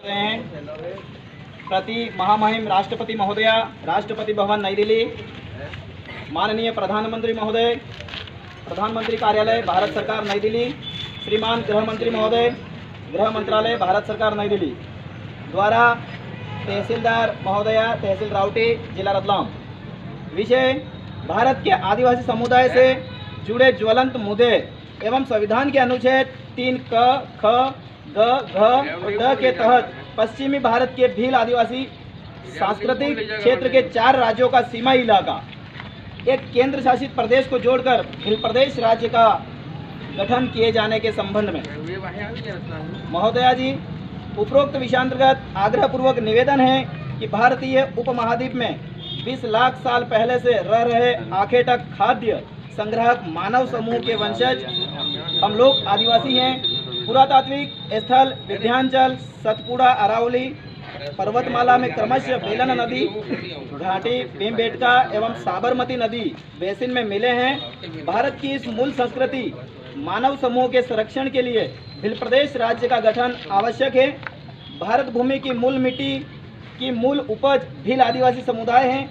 करते हैं प्रति महामहिम राष्ट्रपति महोदया, राष्ट्रपति भवन नई दिल्ली, माननीय प्रधानमंत्री महोदय, प्रधानमंत्री कार्यालय भारत सरकार नई दिल्ली, श्रीमान गृह मंत्री महोदय, गृह मंत्रालय भारत सरकार नई दिल्ली द्वारा तहसीलदार महोदया, तहसील रावटी, जिला रतलाम। विषय भारत के आदिवासी समुदाय से जुड़े ज्वलंत मुद्दे एवं संविधान के अनुच्छेद 3 क, ख, ग, घ और ड के तहत पश्चिमी भारत के भील आदिवासी सांस्कृतिक क्षेत्र के 4 राज्यों का सीमाई इलाका एक केंद्र शासित प्रदेश को जोड़कर भील प्रदेश राज्य का गठन किए जाने के संबंध में महोदया जी, उपरोक्त विषयांतर्गत आग्रहपूर्वक निवेदन है कि भारतीय उपमहाद्वीप में 20 लाख साल पहले से रह रहे आखेटक खाद्य संग्राहक मानव समूह के वंशज हम लोग आदिवासी हैं। पुरातात्विक स्थल विंध्याचल, सतपुड़ा, अरावली पर्वतमाला में क्रमशः बेलन नदी घाटी, भीमबेटका एवं साबरमती नदी बेसिन में मिले हैं। भारत की इस मूल संस्कृति मानव समूह के संरक्षण के लिए भील प्रदेश राज्य का गठन आवश्यक है। भारत भूमि की मूल मिट्टी की मूल उपज भील आदिवासी समुदाय हैं।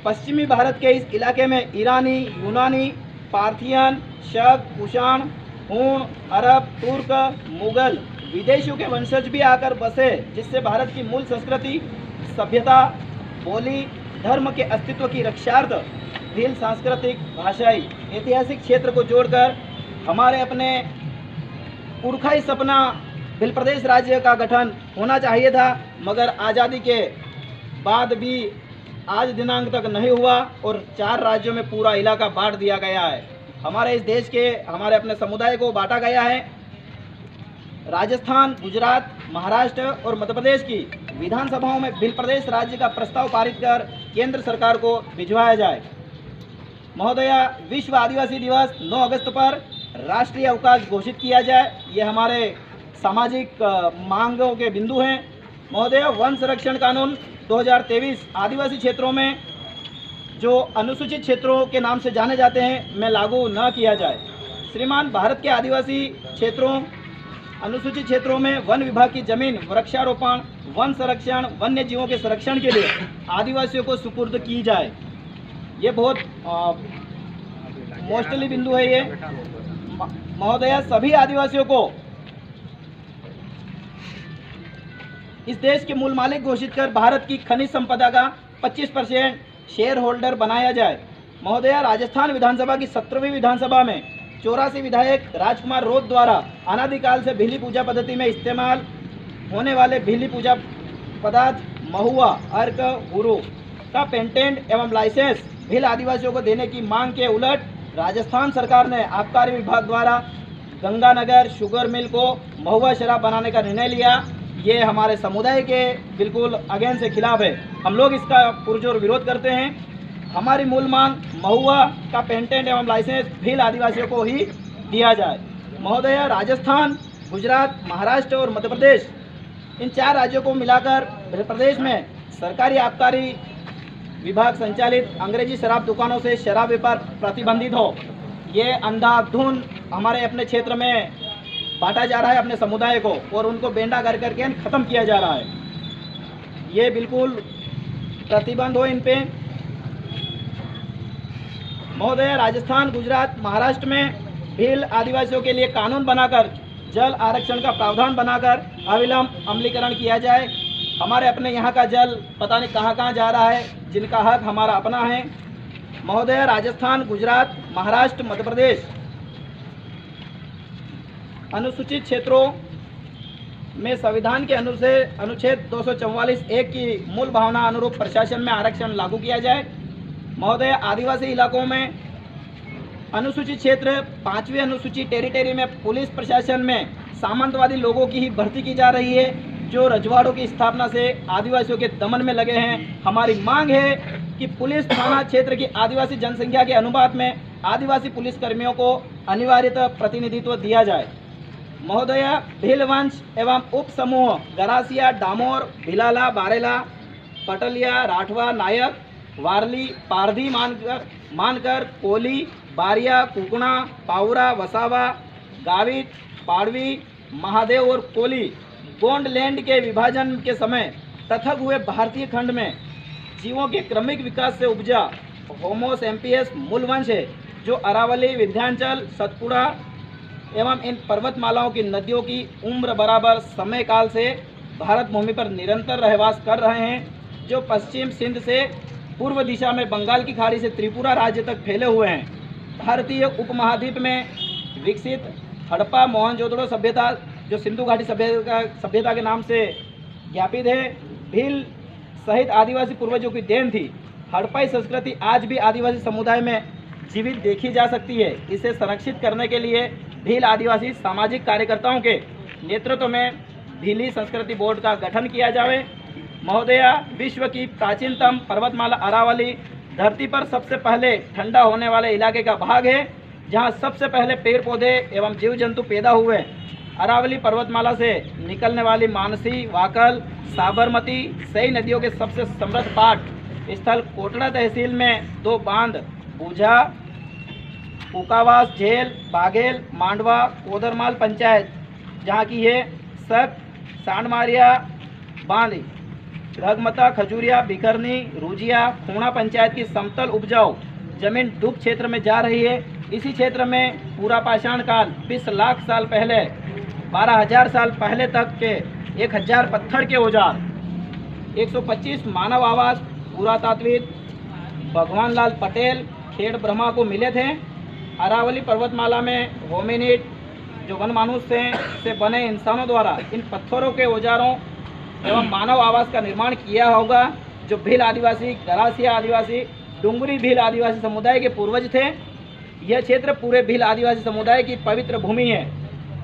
पश्चिमी भारत के इस इलाके में ईरानी, यूनानी, पार्थियन, शक, कुषाण, हूण, अरब, तुर्क, मुगल विदेशियों के वंशज भी आकर बसे, जिससे भारत की मूल संस्कृति, सभ्यता, बोली, धर्म के अस्तित्व की रक्षार्थ भील सांस्कृतिक, भाषाई, ऐतिहासिक क्षेत्र को जोड़कर हमारे अपने पुरखाई सपना भील प्रदेश राज्य का गठन होना चाहिए था, मगर आज़ादी के बाद भी आज दिनांक तक नहीं हुआ और 4 राज्यों में पूरा इलाका बांट दिया गया है। हमारे इस देश के हमारे अपने समुदाय को बांटा गया है। राजस्थान, गुजरात, महाराष्ट्र और मध्य प्रदेश की विधानसभाओं में भील प्रदेश राज्य का प्रस्ताव पारित कर केंद्र सरकार को भिजवाया जाए। महोदया, विश्व आदिवासी दिवस 9 अगस्त पर राष्ट्रीय अवकाश घोषित किया जाए। ये हमारे सामाजिक मांगों के बिंदु हैं। महोदया, वन संरक्षण कानून 2023 आदिवासी क्षेत्रों में जो अनुसूचित क्षेत्रों के नाम से जाने जाते हैं में लागू न किया जाए। श्रीमान, भारत के आदिवासी क्षेत्रों, अनुसूचित क्षेत्रों में वन विभाग की जमीन वृक्षारोपण, वन संरक्षण, वन्य जीवों के संरक्षण के लिए आदिवासियों को सुपुर्द की जाए। ये बहुत मोस्टली बिंदु है। ये महोदया, सभी आदिवासियों को इस देश के मूल मालिक घोषित कर भारत की खनिज संपदा का 25% शेयर होल्डर बनाया जाए। महोदया, राजस्थान विधानसभा की 17वीं विधानसभा में 84 विधायक राजकुमार रोत द्वारा अनादिकाल से भीली पूजा पद्धति में इस्तेमाल होने वाले भीली पूजा पदार्थ महुआ, अर्क, हुरु का पेटेंट एवं लाइसेंस भील आदिवासियों को देने की मांग के उलट राजस्थान सरकार ने आबकारी विभाग द्वारा गंगानगर शुगर मिल को महुआ शराब बनाने का निर्णय लिया। ये हमारे समुदाय के बिल्कुल अगेंस्ट से खिलाफ है। हम लोग इसका पुरजोर विरोध करते हैं। हमारी मूल मांग महुआ का पेटेंट एवं लाइसेंस भील आदिवासियों को ही दिया जाए। महोदया, राजस्थान, गुजरात, महाराष्ट्र और मध्य प्रदेश, इन 4 राज्यों को मिलाकर प्रदेश में सरकारी आबकारी विभाग संचालित अंग्रेजी शराब दुकानों से शराब व्यापार प्रतिबंधित हो। ये अंधाधुंध हमारे अपने क्षेत्र में बांटा जा रहा है अपने समुदाय को, और उनको बेंडा कर करके ख़त्म किया जा रहा है। ये बिल्कुल प्रतिबंध हो इन पे। महोदय, राजस्थान, गुजरात, महाराष्ट्र में भील आदिवासियों के लिए कानून बनाकर जल आरक्षण का प्रावधान बनाकर अविलंब अमलीकरण किया जाए। हमारे अपने यहाँ का जल पता नहीं कहाँ कहाँ जा रहा है, जिनका हक हमारा अपना है। महोदय, राजस्थान, गुजरात, महाराष्ट्र, मध्य प्रदेश अनुसूचित क्षेत्रों में संविधान के अनुच्छेद 244(1) की मूल भावना अनुरूप प्रशासन में आरक्षण लागू किया जाए। महोदय, आदिवासी इलाकों में अनुसूचित क्षेत्र 5वीं अनुसूची टेरिटरी में पुलिस प्रशासन में सामंतवादी लोगों की ही भर्ती की जा रही है, जो रजवाड़ों की स्थापना से आदिवासियों के दमन में लगे हैं। हमारी मांग है कि पुलिस थाना क्षेत्र की आदिवासी जनसंख्या के अनुपात में आदिवासी पुलिस कर्मियों को अनिवार्यतः प्रतिनिधित्व दिया जाए। महोदय, भील वंश एवं उप समूह गरासिया, डामोर, भिलाला, बारेला, पटलिया, राठवा, नायक, वारली, पारधी, मानकर, कोली, बारिया, कुकणा, पावरा, वसावा, गावित, पाड़वी, महादेव और कोली गोंडलैंड के विभाजन के समय पृथक हुए भारतीय खंड में जीवों के क्रमिक विकास से उपजा होमो सैपियंस मूल वंश है, जो अरावली, विंध्याचल, सतपुड़ा एवं इन पर्वतमालाओं की नदियों की उम्र बराबर समय काल से भारत भूमि पर निरंतर रहवास कर रहे हैं, जो पश्चिम सिंध से पूर्व दिशा में बंगाल की खाड़ी से त्रिपुरा राज्य तक फैले हुए हैं। भारतीय उपमहाद्वीप में विकसित हड़प्पा मोहनजोदड़ो सभ्यता, जो सिंधु घाटी सभ्यता के नाम से ज्ञापित है, भील सहित आदिवासी पूर्वजों की देन थी। हड़प्पाई संस्कृति आज भी आदिवासी समुदाय में जीवित देखी जा सकती है। इसे संरक्षित करने के लिए भील आदिवासी सामाजिक कार्यकर्ताओं के नेतृत्व में भीली संस्कृति बोर्ड का गठन किया जाए। महोदया, विश्व की प्राचीनतम पर्वतमाला अरावली धरती पर सबसे पहले ठंडा होने वाले इलाके का भाग है, जहां सबसे पहले पेड़ पौधे एवं जीव जंतु पैदा हुए। अरावली पर्वतमाला से निकलने वाली मानसी, वाकल, साबरमती सही नदियों के सबसे समृद्ध पाट स्थल कोटड़ा तहसील में 2 बांध बूझा, उकावास, झेल, बाघेल, मांडवा, कोदरमाल पंचायत, जहाँ की है सक, सांडमारिया बांध, घगमता, खजूरिया, बिखरनी, रूजिया, खूणा पंचायत की समतल उपजाऊ जमीन डूब क्षेत्र में जा रही है। इसी क्षेत्र में पूरा पाषाण काल 20 लाख साल पहले 12,000 साल पहले तक के 1,000 पत्थर के औजार, 125 मानव आवास पुरातात्विक भगवान लाल पटेल खेड़ ब्रह्मा को मिले थे। अरावली पर्वतमाला में होमिनिड, जो वन मनुष्य से बने इंसानों द्वारा इन पत्थरों के औजारों एवं मानव आवास का निर्माण किया होगा, जो भील आदिवासी, गरासिया आदिवासी, डुंगरी भील आदिवासी समुदाय के पूर्वज थे। यह क्षेत्र पूरे भील आदिवासी समुदाय की पवित्र भूमि है,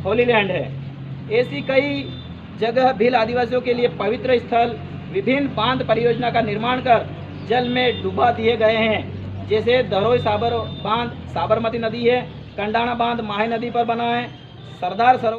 होली लैंड है। ऐसी कई जगह भील आदिवासियों के लिए पवित्र स्थल विभिन्न बांध परियोजना का निर्माण कर जल में डुबा दिए गए हैं, जैसे दरोई साबर बांध साबरमती नदी है, कंडाना बांध माही नदी पर बना है, सरदार सरोवर